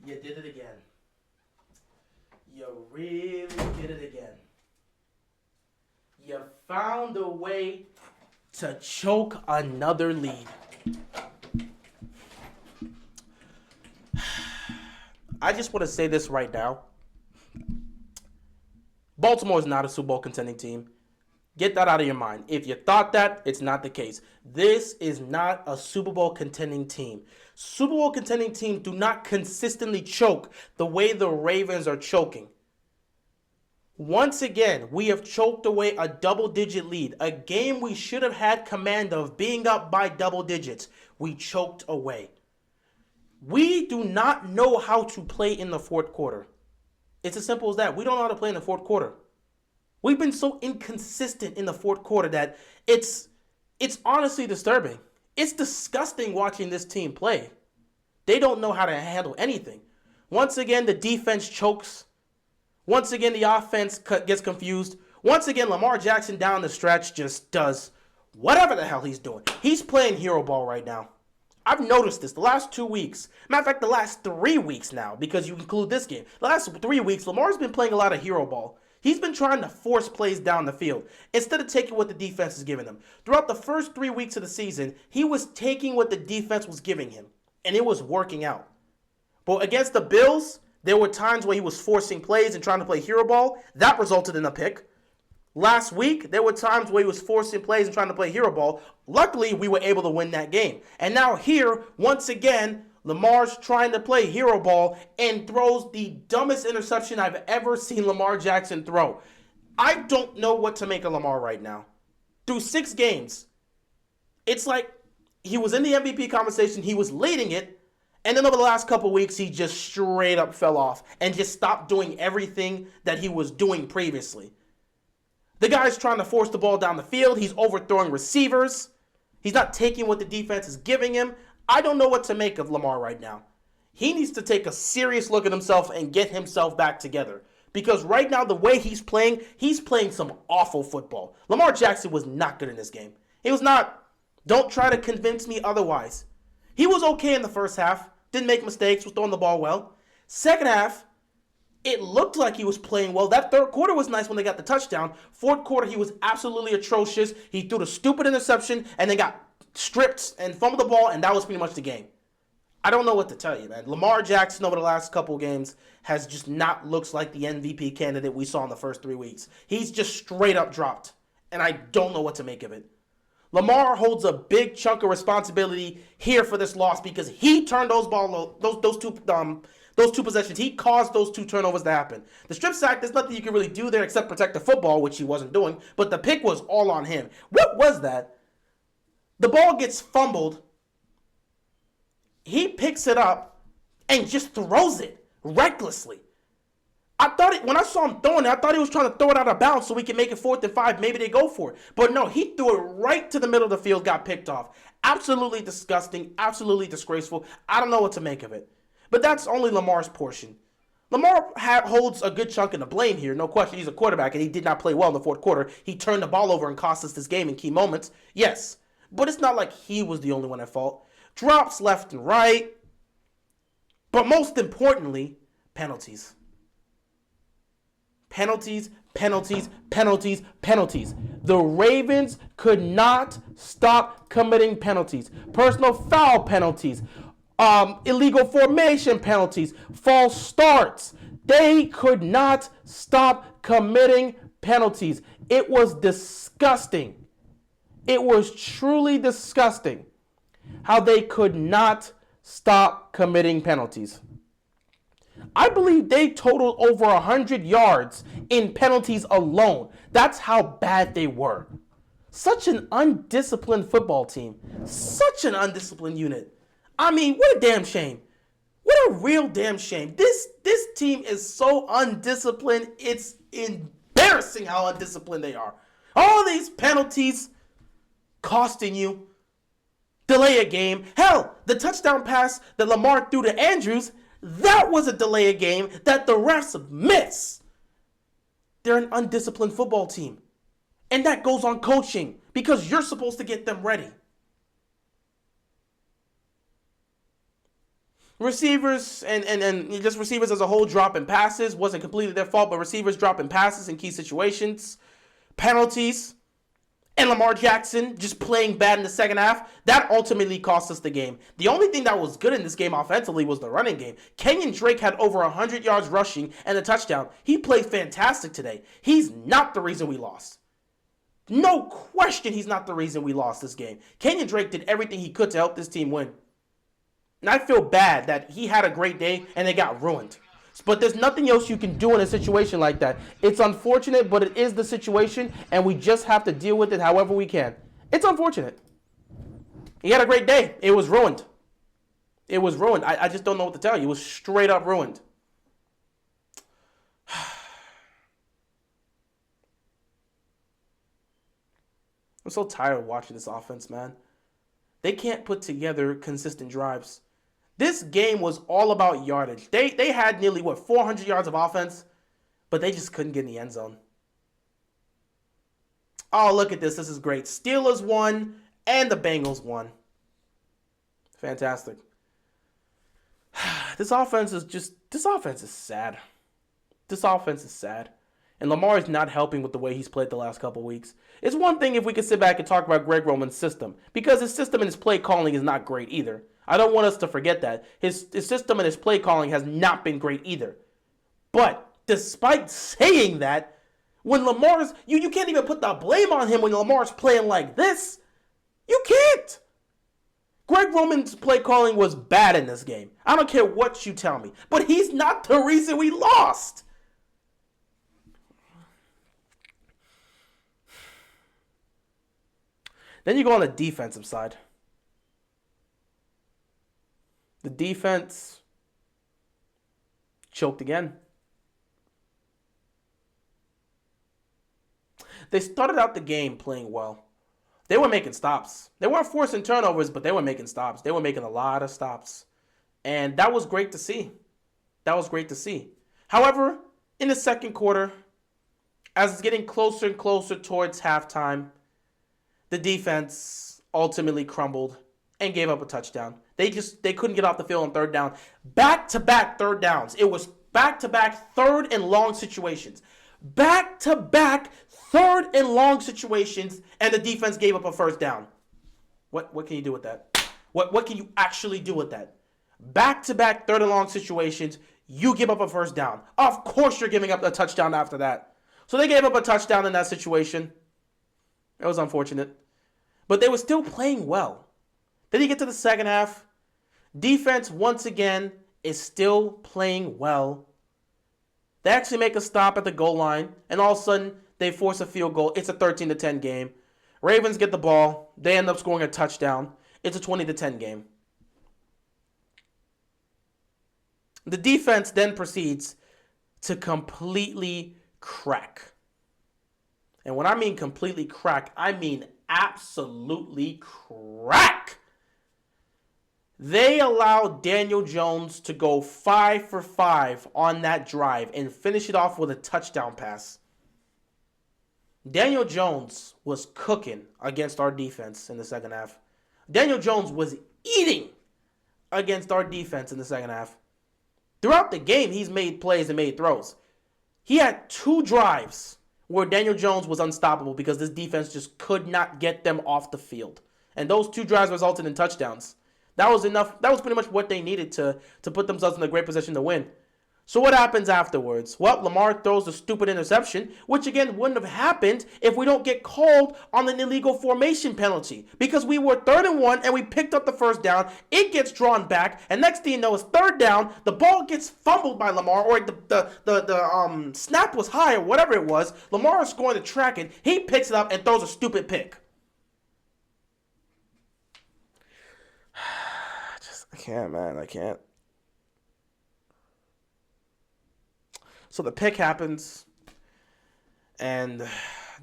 You did it again. You really did it again. You found a way to choke another lead. I just want to say this right now. Baltimore is not a Super Bowl contending team. Get that out of your mind. If you thought that, it's not the case. This is not a Super Bowl contending team. Super Bowl contending teams do not consistently choke the way the Ravens are choking. Once again, we have choked away a double-digit lead. A game we should have had command of, being up by double digits. We choked away. We do not know how to play in the fourth quarter. It's as simple as that. We don't know how to play in the fourth quarter. We've been so inconsistent in the fourth quarter that it's honestly disturbing. It's disgusting watching this team play. They don't know how to handle anything. Once again, the defense chokes. Once again, the offense gets confused. Once again, Lamar Jackson down the stretch just does whatever the hell he's doing. He's playing hero ball right now. I've noticed this the last 2 weeks. Matter of fact, the last 3 weeks now, because you include this game. The last 3 weeks, Lamar's been playing a lot of hero ball. He's been trying to force plays down the field instead of taking what the defense is giving him. Throughout the first 3 weeks of the season, he was taking what the defense was giving him, and it was working out. But against the Bills, there were times where he was forcing plays and trying to play hero ball. That resulted in a pick. Last week, there were times where he was forcing plays and trying to play hero ball. Luckily, we were able to win that game. And now here, once again, Lamar's trying to play hero ball and throws the dumbest interception I've ever seen Lamar Jackson throw. I don't know what to make of Lamar right now. Through 6 games, it's like he was in the MVP conversation, he was leading it, and then over the last couple weeks, he just straight up fell off and just stopped doing everything that he was doing previously. The guy's trying to force the ball down the field. He's overthrowing receivers. He's not taking what the defense is giving him. I don't know what to make of Lamar right now. He needs to take a serious look at himself and get himself back together. Because right now, the way he's playing some awful football. Lamar Jackson was not good in this game. He was not. Don't try to convince me otherwise. He was okay in the first half. Didn't make mistakes. Was throwing the ball well. Second half, it looked like he was playing well. That third quarter was nice when they got the touchdown. Fourth quarter, he was absolutely atrocious. He threw the stupid interception and then got stripped and fumbled the ball, and that was pretty much the game. I don't know what to tell you, man. Lamar Jackson over the last couple games has just not looked like the MVP candidate we saw in the first 3 weeks. He's just straight up dropped, and I don't know what to make of it. Lamar holds a big chunk of responsibility here for this loss because he turned those two possessions. He caused those 2 turnovers to happen. The strip sack, there's nothing you can really do there except protect the football, which he wasn't doing. But the pick was all on him. What was that? The ball gets fumbled. He picks it up and just throws it recklessly. When I saw him throwing it, I thought he was trying to throw it out of bounds so we can make it 4th and 5. Maybe they go for it. But no, he threw it right to the middle of the field, got picked off. Absolutely disgusting, absolutely disgraceful. I don't know what to make of it. But that's only Lamar's portion. Lamar holds a good chunk of the blame here, no question. He's a quarterback, and he did not play well in the fourth quarter. He turned the ball over and cost us this game in key moments. Yes, but it's not like he was the only one at fault. Drops left and right. But most importantly, penalties. Penalties, penalties, penalties, penalties. The Ravens could not stop committing penalties. Personal foul penalties. Illegal formation penalties, false starts. They could not stop committing penalties. It was disgusting. It was truly disgusting how they could not stop committing penalties. I believe they totaled over 100 yards in penalties alone. That's how bad they were. Such an undisciplined football team. Such an undisciplined unit. I mean, what a damn shame. What a real damn shame. This team is so undisciplined, it's embarrassing how undisciplined they are. All these penalties costing you, delay a game. Hell, the touchdown pass that Lamar threw to Andrews, that was a delay a game that the refs miss. They're an undisciplined football team. And that goes on coaching because you're supposed to get them ready. Receivers and just receivers as a whole dropping passes wasn't completely their fault, but receivers dropping passes in key situations, penalties, and Lamar Jackson just playing bad in the second half, that ultimately cost us the game. The only thing that was good in this game offensively was the running game. Kenyon Drake had over 100 yards rushing and a touchdown. He played fantastic today. He's not the reason we lost. No question he's not the reason we lost this game. Kenyon Drake did everything he could to help this team win. And I feel bad that he had a great day and it got ruined. But there's nothing else you can do in a situation like that. It's unfortunate, but it is the situation, and we just have to deal with it however we can. It's unfortunate. He had a great day. It was ruined. It was ruined. I just don't know what to tell you. It was straight up ruined. I'm so tired of watching this offense, man. They can't put together consistent drives. This game was all about yardage. They had nearly, 400 yards of offense, but they just couldn't get in the end zone. Oh, look at this. This is great. Steelers won, and the Bengals won. Fantastic. This offense is sad. This offense is sad. And Lamar is not helping with the way he's played the last couple weeks. It's one thing if we could sit back and talk about Greg Roman's system, because his system and his play calling is not great either. I don't want us to forget that. His system and his play calling has not been great either. But despite saying that, when Lamar's, you can't even put the blame on him when Lamar's playing like this. You can't. Greg Roman's play calling was bad in this game. I don't care what you tell me. But he's not the reason we lost. Then you go on the defensive side. The defense choked again. They started out the game playing well. They were making stops. They weren't forcing turnovers, but they were making stops. They were making a lot of stops. And that was great to see. That was great to see. However, in the second quarter, as it's getting closer and closer towards halftime, the defense ultimately crumbled and gave up a touchdown. They couldn't get off the field on third down. Back-to-back third downs. It was back-to-back third and long situations. Back-to-back third and long situations, and the defense gave up a first down. What can you do with that? What can you actually do with that? Back-to-back third and long situations, you give up a first down. Of course you're giving up a touchdown after that. So they gave up a touchdown in that situation. It was unfortunate. But they were still playing well. Then you get to the second half. Defense, once again, is still playing well. They actually make a stop at the goal line, and all of a sudden, they force a field goal. It's a 13-10 game. Ravens get the ball. They end up scoring a touchdown. It's a 20-10 game. The defense then proceeds to completely crack. And when I mean completely crack, I mean absolutely crack. They allowed Daniel Jones to go 5 for 5 on that drive and finish it off with a touchdown pass. Daniel Jones was cooking against our defense in the second half. Daniel Jones was eating against our defense in the second half. Throughout the game, he's made plays and made throws. He had 2 drives where Daniel Jones was unstoppable because this defense just could not get them off the field. And those 2 drives resulted in touchdowns. That was enough. That was pretty much what they needed to put themselves in a great position to win. So what happens afterwards? Well, Lamar throws the stupid interception, which again wouldn't have happened if we don't get called on an illegal formation penalty. Because we were 3rd and 1 and we picked up the first down. It gets drawn back, and next thing you know, it's 3rd down. The ball gets fumbled by Lamar, or the snap was high or whatever it was. Lamar is going to track it. He picks it up and throws a stupid pick. I can't, man. I can't. So the pick happens, and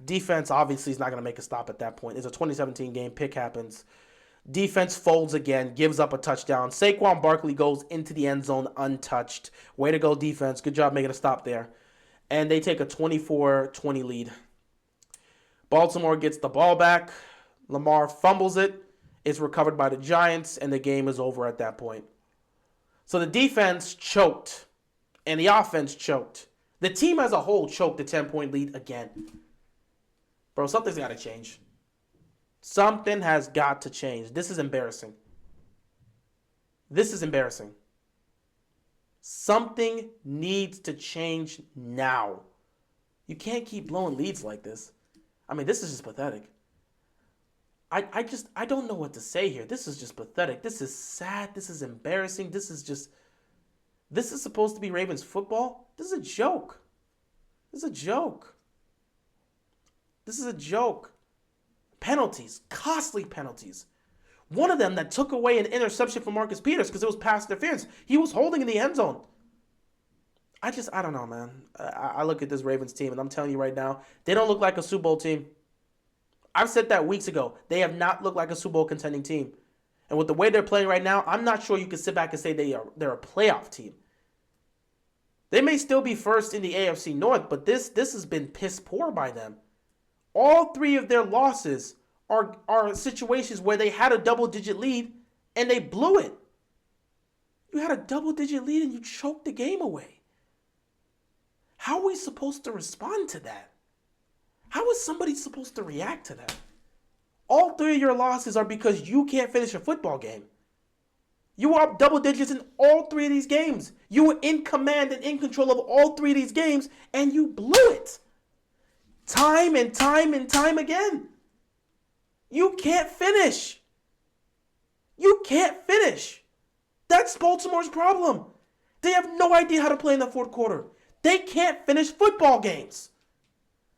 defense obviously is not going to make a stop at that point. It's a 2017 game. Pick happens. Defense folds again, gives up a touchdown. Saquon Barkley goes into the end zone untouched. Way to go, defense. Good job making a stop there. And they take a 24-20 lead. Baltimore gets the ball back. Lamar fumbles it. It's recovered by the Giants, and the game is over at that point. So the defense choked, and the offense choked. The team as a whole choked the 10-point lead again. Bro, something's got to change. Something has got to change. This is embarrassing. This is embarrassing. Something needs to change now. You can't keep blowing leads like this. I mean, this is just pathetic. I don't know what to say here. This is just pathetic. This is sad. This is embarrassing. This is supposed to be Ravens football? This is a joke. This is a joke. This is a joke. Penalties. Costly penalties. One of them that took away an interception from Marcus Peters because it was pass interference. He was holding in the end zone. I don't know, man. I look at this Ravens team, and I'm telling you right now, they don't look like a Super Bowl team. I've said that weeks ago. They have not looked like a Super Bowl contending team. And with the way they're playing right now, I'm not sure you can sit back and say they're a playoff team. They may still be first in the AFC North, but this has been piss poor by them. All three of their losses are situations where they had a double-digit lead and they blew it. You had a double-digit lead and you choked the game away. How are we supposed to respond to that? How is somebody supposed to react to that? All three of your losses are because you can't finish a football game. You were up double digits in all three of these games. You were in command and in control of all three of these games, and you blew it. Time and time and time again. You can't finish. You can't finish. That's Baltimore's problem. They have no idea how to play in the fourth quarter. They can't finish football games.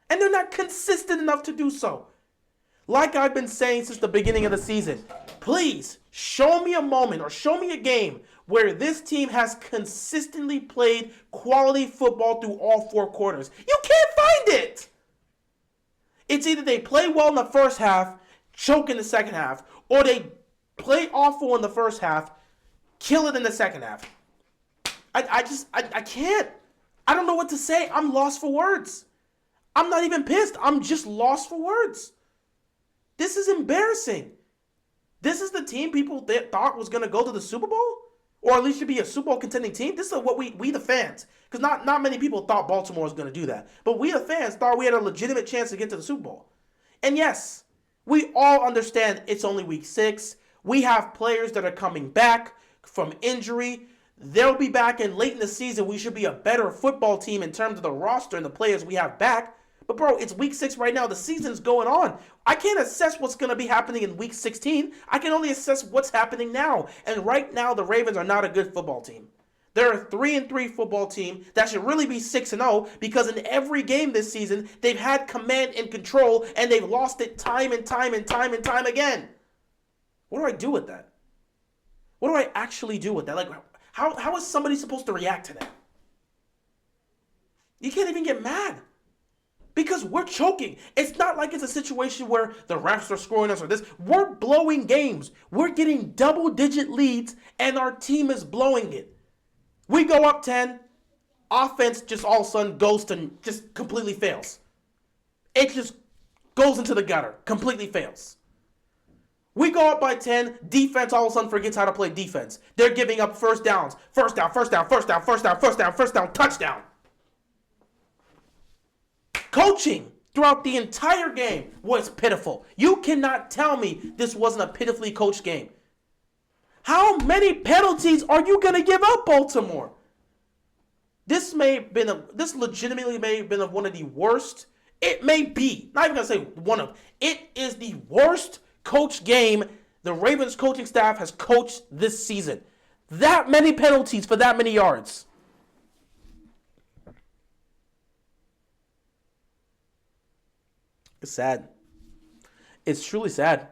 And they're not consistent enough to do so. Like I've been saying since the beginning of the season, please show me a moment or show me a game where this team has consistently played quality football through all four quarters. You can't find it. It's either they play well in the first half, choke in the second half, or they play awful in the first half, kill it in the second half. I can't. I don't know what to say. I'm lost for words. I'm not even pissed. I'm just lost for words. This is embarrassing. This is the team people thought was going to go to the Super Bowl? Or at least should be a Super Bowl contending team? This is what we the fans, because not many people thought Baltimore was going to do that. But we the fans thought we had a legitimate chance to get to the Super Bowl. And yes, we all understand it's only week 6. We have players that are coming back from injury. They'll be back, and late in the season, we should be a better football team in terms of the roster and the players we have back. But, bro, it's week 6 right now. The season's going on. I can't assess what's going to be happening in week 16. I can only assess what's happening now. And right now, the Ravens are not a good football team. They're a 3-3 football team that should really be 6-0 because in every game this season, they've had command and control, and they've lost it time and time and time and time again. What do I do with that? What do I actually do with that? Like, how is somebody supposed to react to that? You can't even get mad. Because we're choking. It's not like it's a situation where the refs are scoring us or this. We're blowing games. We're getting double-digit leads, and our team is blowing it. We go up 10. Offense just all of a sudden goes to just completely fails. It just goes into the gutter. Completely fails. We go up by 10. Defense all of a sudden forgets how to play defense. They're giving up first downs. First down, touchdown. Coaching throughout the entire game was pitiful. You cannot tell me this wasn't a pitifully coached game. How many penalties are you going to give up, Baltimore? This legitimately may have been one of the worst. It may be. Not even going to say one of. It is the worst coached game the Ravens coaching staff has coached this season. That many penalties for that many yards. It's sad. It's truly sad.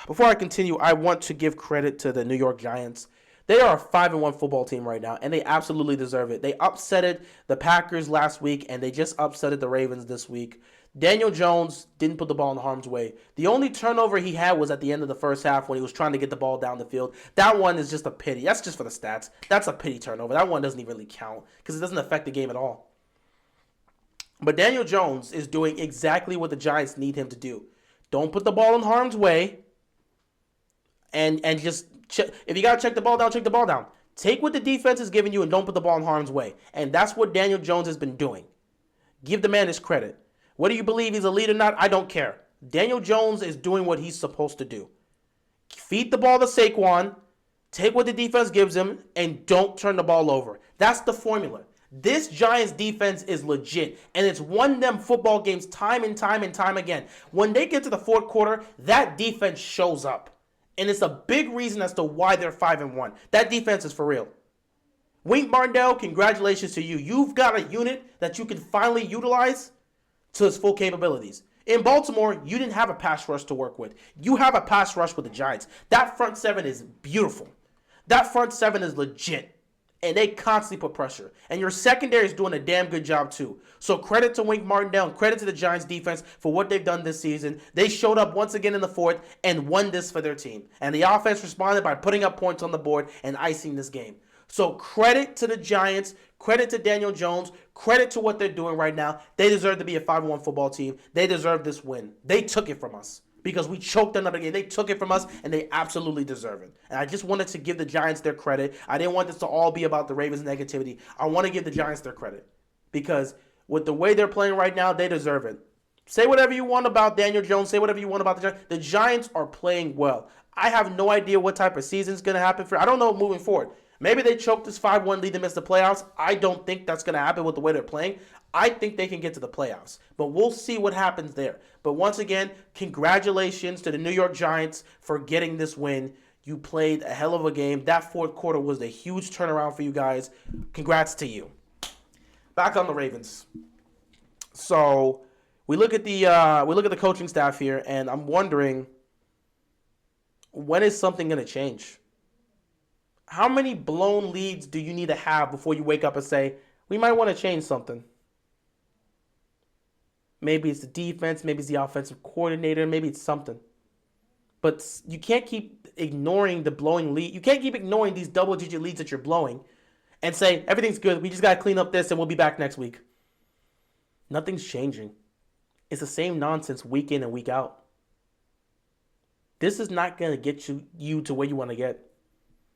Before I continue, I want to give credit to the New York Giants. They are a 5-1 football team right now, and they absolutely deserve it. They upsetted the Packers last week, and they just upsetted the Ravens this week. Daniel Jones didn't put the ball in harm's way. The only turnover he had was at the end of the first half when he was trying to get the ball down the field. That one is just a pity. That's just for the stats. That's a pity turnover. That one doesn't even really count because it doesn't affect the game at all. But Daniel Jones is doing exactly what the Giants need him to do. Don't put the ball in harm's way. and just if you gotta check the ball down, check the ball down. Take what the defense is giving you and don't put the ball in harm's way. And that's what Daniel Jones has been doing. Give the man his credit. Whether you believe he's a lead or not, I don't care. Daniel Jones is doing what he's supposed to do. Feed the ball to Saquon, take what the defense gives him, and don't turn the ball over. That's the formula. This Giants defense is legit, and it's won them football games time and time and time again. When they get to the fourth quarter, that defense shows up. And it's a big reason as to why they're 5-1. That defense is for real. Wink Martindale, congratulations to you. You've got a unit that you can finally utilize to its full capabilities. In Baltimore, you didn't have a pass rush to work with. You have a pass rush with the Giants. That front seven is beautiful. That front seven is legit. And they constantly put pressure. And your secondary is doing a damn good job too. So credit to Wink Martindale and credit to the Giants defense for what they've done this season. They showed up once again in the fourth and won this for their team. And the offense responded by putting up points on the board and icing this game. So credit to the Giants, credit to Daniel Jones, credit to what they're doing right now. They deserve to be a 5-1 football team. They deserve this win. They took it from us because we choked another game. They took it from us, and they absolutely deserve it. And I just wanted to give the Giants their credit. I didn't want this to all be about the Ravens' negativity. I want to give the Giants their credit because with the way they're playing right now, they deserve it. Say whatever you want about Daniel Jones. Say whatever you want about the Giants. The Giants are playing well. I have no idea what type of season is going to happen for. I don't know moving forward. Maybe they choke this 5-1 lead and miss the playoffs. I don't think that's going to happen with the way they're playing. I think they can get to the playoffs. But we'll see what happens there. But once again, congratulations to the New York Giants for getting this win. You played a hell of a game. That fourth quarter was a huge turnaround for you guys. Congrats to you. Back on the Ravens. So we look at the coaching staff here, and I'm wondering, when is something going to change? How many blown leads do you need to have before you wake up and say, we might want to change something? Maybe it's the defense, maybe it's the offensive coordinator, maybe it's something. But you can't keep ignoring the blowing lead. You can't keep ignoring these double-digit leads that you're blowing and say, everything's good, we just got to clean up this and we'll be back next week. Nothing's changing. It's the same nonsense week in and week out. This is not going to get you to where you want to get.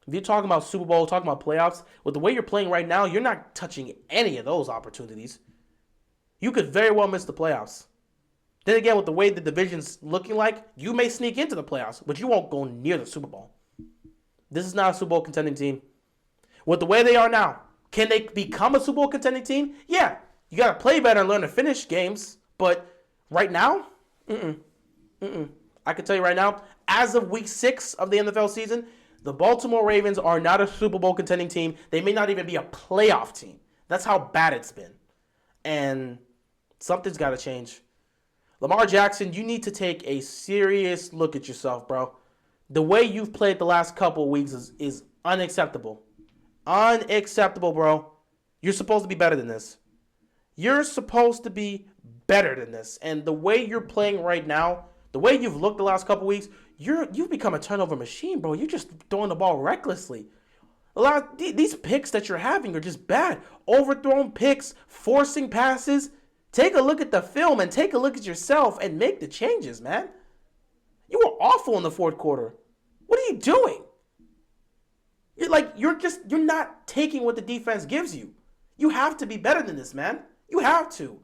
If you're talking about Super Bowl, talking about playoffs, with the way you're playing right now, you're not touching any of those opportunities. You could very well miss the playoffs. Then again, with the way the division's looking like, you may sneak into the playoffs, but you won't go near the Super Bowl. This is not a Super Bowl contending team. With the way they are now, can they become a Super Bowl contending team? Yeah, you got to play better and learn to finish games, but right now, I can tell you right now, as of week 6 of the NFL season, the Baltimore Ravens are not a Super Bowl contending team. They may not even be a playoff team. That's how bad it's been. And something's got to change. Lamar Jackson, you need to take a serious look at yourself, bro. The way you've played the last couple of weeks is unacceptable. Unacceptable, bro. You're supposed to be better than this. You're supposed to be better than this. And the way you're playing right now, the way you've looked the last couple of weeks, you've become a turnover machine, bro. You're just throwing the ball recklessly. A lot of these picks that you're having are just bad. Overthrown picks, forcing passes. Take a look at the film and take a look at yourself and make the changes, man. You were awful in the fourth quarter. What are you doing? You're not taking what the defense gives you. You have to be better than this, man. You have to.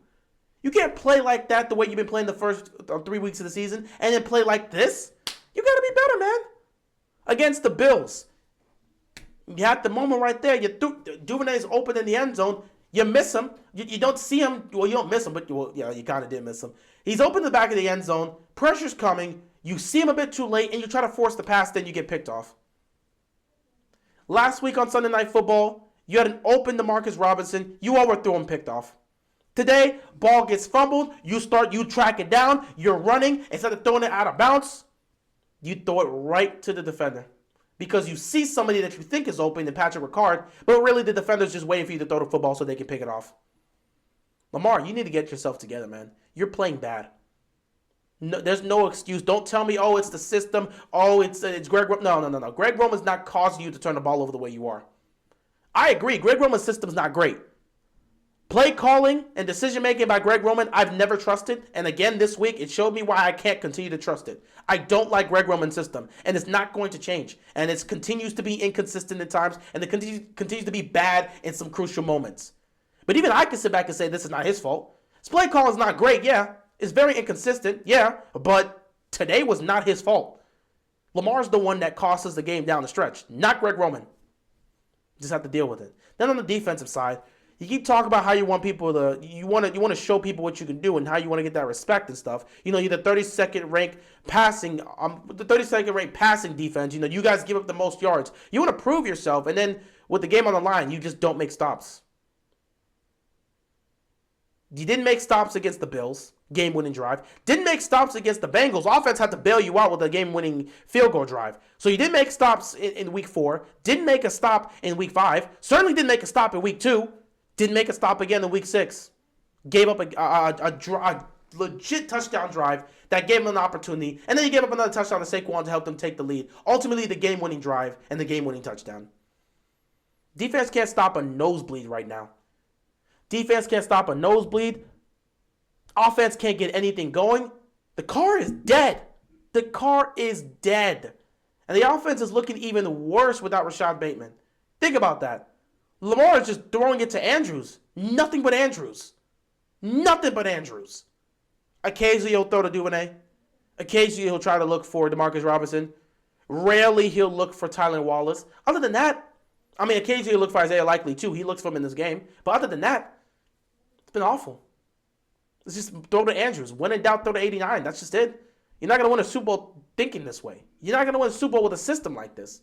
You can't play like that the way you've been playing the first 3 weeks of the season and then play like this. You got to be better, man. Against the Bills. You had the moment right there. Duvernay's open in the end zone. You miss him. You don't see him. Well, you don't miss him, but you kind of did miss him. He's open in the back of the end zone. Pressure's coming. You see him a bit too late, and you try to force the pass, then you get picked off. Last week on Sunday Night Football, you had an open DeMarcus Robinson. You overthrew him, picked off. Today, ball gets fumbled. You track it down. You're running. Instead of throwing it out of bounds, you throw it right to the defender. Because you see somebody that you think is open in Patrick Ricard, but really the defender's just waiting for you to throw the football so they can pick it off. Lamar, you need to get yourself together, man. You're playing bad. No, there's no excuse. Don't tell me, it's the system. It's Greg Roman. No. Greg Roman's not causing you to turn the ball over the way you are. I agree. Greg Roman's system's not great. Play calling and decision making by Greg Roman, I've never trusted. And again, this week, it showed me why I can't continue to trust it. I don't like Greg Roman's system, and it's not going to change. And it continues to be inconsistent at times, and it continues to be bad in some crucial moments. But even I can sit back and say this is not his fault. His play call is not great, yeah. It's very inconsistent, yeah. But today was not his fault. Lamar's the one that cost us the game down the stretch, not Greg Roman. Just have to deal with it. Then on the defensive side, you keep talking about how you want people to, you want to show people what you can do and how you want to get that respect and stuff. You know, you're the 32nd ranked passing, defense. You know, you guys give up the most yards. You want to prove yourself, and then with the game on the line, you just don't make stops. You didn't make stops against the Bills, game-winning drive. Didn't make stops against the Bengals. Offense had to bail you out with a game-winning field goal drive. So you didn't make stops in week 4. Didn't make a stop in week 5. Certainly didn't make a stop in week 2. Didn't make a stop again in week 6. Gave up a legit touchdown drive that gave them an opportunity. And then you gave up another touchdown to Saquon to help them take the lead. Ultimately, the game-winning drive and the game-winning touchdown. Defense can't stop a nosebleed right now. Defense can't stop a nosebleed. Offense can't get anything going. The car is dead. The car is dead. And the offense is looking even worse without Rashad Bateman. Think about that. Lamar is just throwing it to Andrews. Nothing but Andrews. Nothing but Andrews. Occasionally he'll throw to Duvernay. Occasionally he'll try to look for Demarcus Robinson. Rarely he'll look for Tylan Wallace. Other than that, I mean, occasionally he'll look for Isaiah Likely too. He looks for him in this game. But other than that, it's been awful. It's just throw to Andrews. When in doubt, throw to 89. That's just it. You're not going to win a Super Bowl thinking this way. You're not going to win a Super Bowl with a system like this.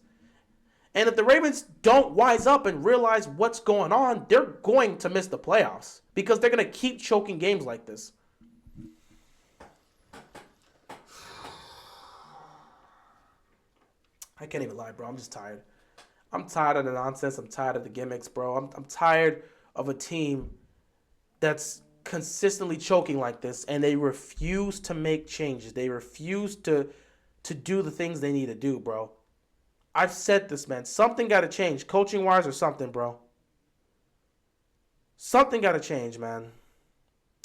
And if the Ravens don't wise up and realize what's going on, they're going to miss the playoffs because they're going to keep choking games like this. I can't even lie, bro. I'm just tired. I'm tired of the nonsense. I'm tired of the gimmicks, bro. I'm tired of a team that's consistently choking like this, and they refuse to make changes. They refuse to do the things they need to do, bro. I've said this, man. Something got to change, coaching-wise or something, bro. Something got to change, man.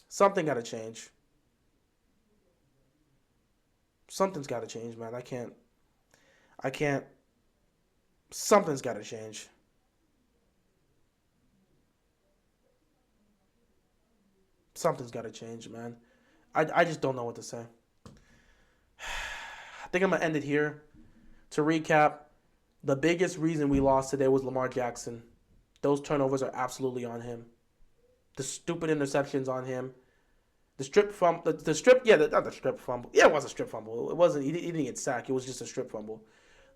Something got to change. Something's got to change, man. I can't. Something's got to change. Something's got to change, man. I just don't know what to say. I think I'm going to end it here. To recap, the biggest reason we lost today was Lamar Jackson. Those turnovers are absolutely on him. The stupid interceptions on him. The strip fumble. Not the strip fumble. Yeah, it was a strip fumble. It wasn't. He didn't get sacked. It was just a strip fumble.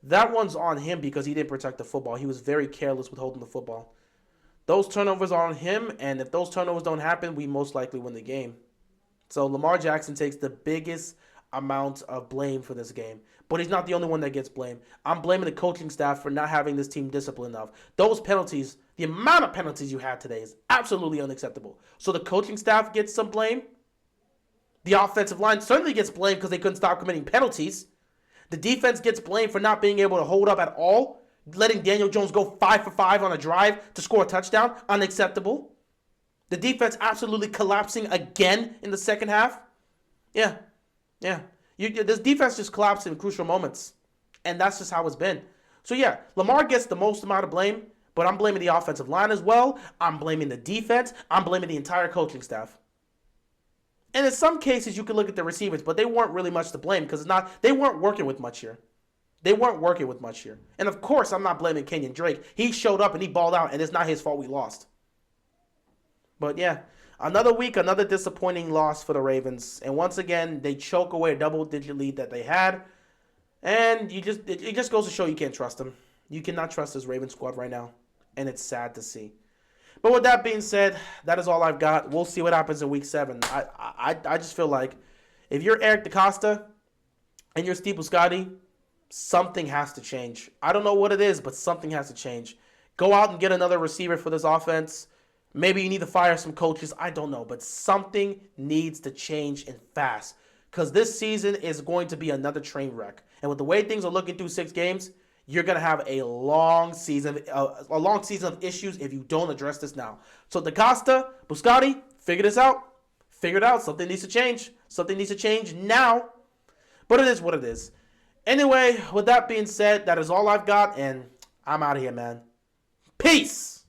That one's on him because he didn't protect the football. He was very careless with holding the football. Those turnovers are on him, and if those turnovers don't happen, we most likely win the game. So Lamar Jackson takes the biggest amount of blame for this game. But he's not the only one that gets blamed. I'm blaming the coaching staff for not having this team disciplined enough. Those penalties, the amount of penalties you had today is absolutely unacceptable. So the coaching staff gets some blame. The offensive line certainly gets blamed because they couldn't stop committing penalties. The defense gets blamed for not being able to hold up at all. Letting Daniel Jones go 5 for 5 on a drive to score a touchdown, unacceptable. The defense absolutely collapsing again in the second half. Yeah. This defense just collapsed in crucial moments. And that's just how it's been. So yeah, Lamar gets the most amount of blame, but I'm blaming the offensive line as well. I'm blaming the defense. I'm blaming the entire coaching staff. And in some cases, you can look at the receivers, but they weren't really much to blame because they weren't working with much here. And of course, I'm not blaming Kenyon Drake. He showed up and he balled out, and it's not his fault we lost. But yeah, another week, another disappointing loss for the Ravens. And once again, they choke away a double-digit lead that they had. And it just goes to show you can't trust them. You cannot trust this Ravens squad right now. And it's sad to see. But with that being said, that is all I've got. We'll see what happens in Week 7. I just feel like if you're Eric DeCosta and you're Steve Buscaglia, something has to change. I don't know what it is, but something has to change. Go out and get another receiver for this offense. Maybe you need to fire some coaches. I don't know, but something needs to change and fast because this season is going to be another train wreck. And with the way things are looking through 6 games, you're gonna have a long season of issues if you don't address this now. So DaCosta, Biscotti, figure this out. Figure it out. Something needs to change. Something needs to change now. But it is what it is. Anyway, with that being said, that is all I've got, and I'm out of here, man. Peace!